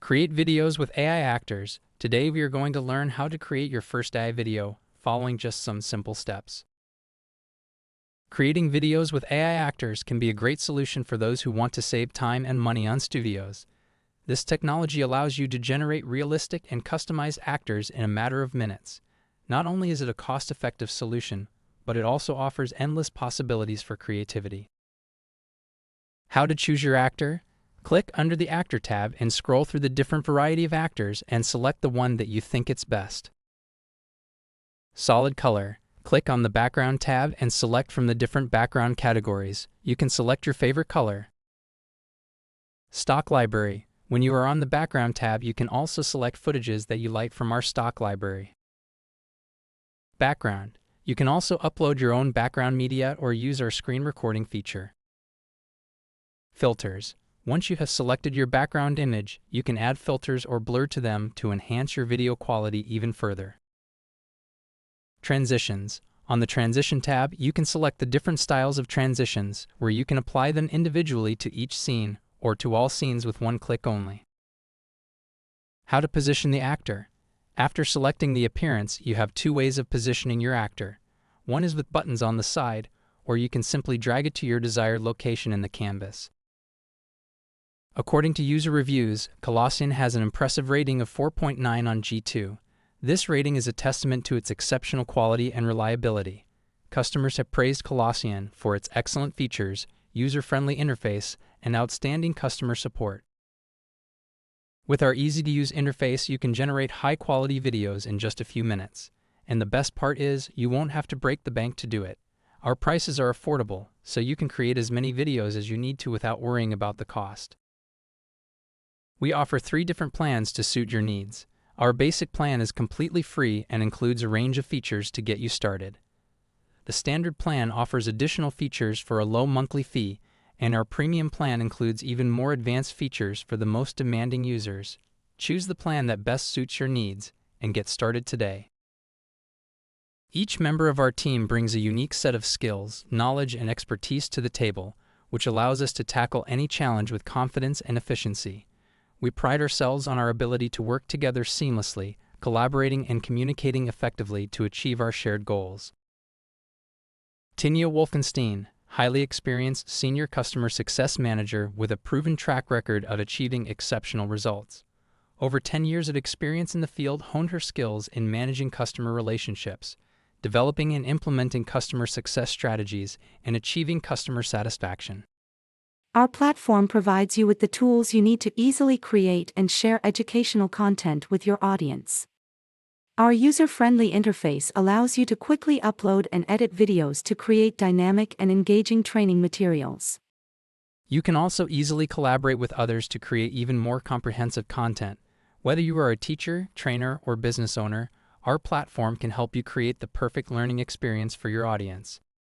Create videos with AI actors. Today we are going to learn how to create your first AI video, following just some simple steps. Creating videos with AI actors can be a great solution for those who want to save time and money on studios. This technology allows you to generate realistic and customized actors in a matter of minutes. Not only is it a cost-effective solution, but it also offers endless possibilities for creativity. How to choose your actor? Click under the Actor tab and scroll through the different variety of actors and select the one that you think it's best. Solid color. Click on the Background tab and select from the different background categories. You can select your favorite color. Stock library. When you are on the Background tab, you can also select footages that you like from our stock library. Background. You can also upload your own background media or use our screen recording feature. Filters. Once you have selected your background image, you can add filters or blur to them to enhance your video quality even further. Transitions. On the Transition tab, you can select the different styles of transitions, where you can apply them individually to each scene or to all scenes with one click only. How to position the actor. After selecting the appearance, you have two ways of positioning your actor. One is with buttons on the side, or you can simply drag it to your desired location in the canvas. According to user reviews, Colossian has an impressive rating of 4.9 on G2. This rating is a testament to its exceptional quality and reliability. Customers have praised Colossian for its excellent features, user-friendly interface, and outstanding customer support. With our easy-to-use interface, you can generate high-quality videos in just a few minutes. And the best part is, you won't have to break the bank to do it. Our prices are affordable, so you can create as many videos as you need to without worrying about the cost. We offer 3 different plans to suit your needs. Our basic plan is completely free and includes a range of features to get you started. The standard plan offers additional features for a low monthly fee, and our premium plan includes even more advanced features for the most demanding users. Choose the plan that best suits your needs and get started today. Each member of our team brings a unique set of skills, knowledge, and expertise to the table, which allows us to tackle any challenge with confidence and efficiency. We pride ourselves on our ability to work together seamlessly, collaborating and communicating effectively to achieve our shared goals. Tinia Wolfenstein, highly experienced senior customer success manager with a proven track record of achieving exceptional results. Over 10 years of experience in the field honed her skills in managing customer relationships, developing and implementing customer success strategies, and achieving customer satisfaction. Our platform provides you with the tools you need to easily create and share educational content with your audience. Our user-friendly interface allows you to quickly upload and edit videos to create dynamic and engaging training materials. You can also easily collaborate with others to create even more comprehensive content. Whether you are a teacher, trainer, or business owner, our platform can help you create the perfect learning experience for your audience.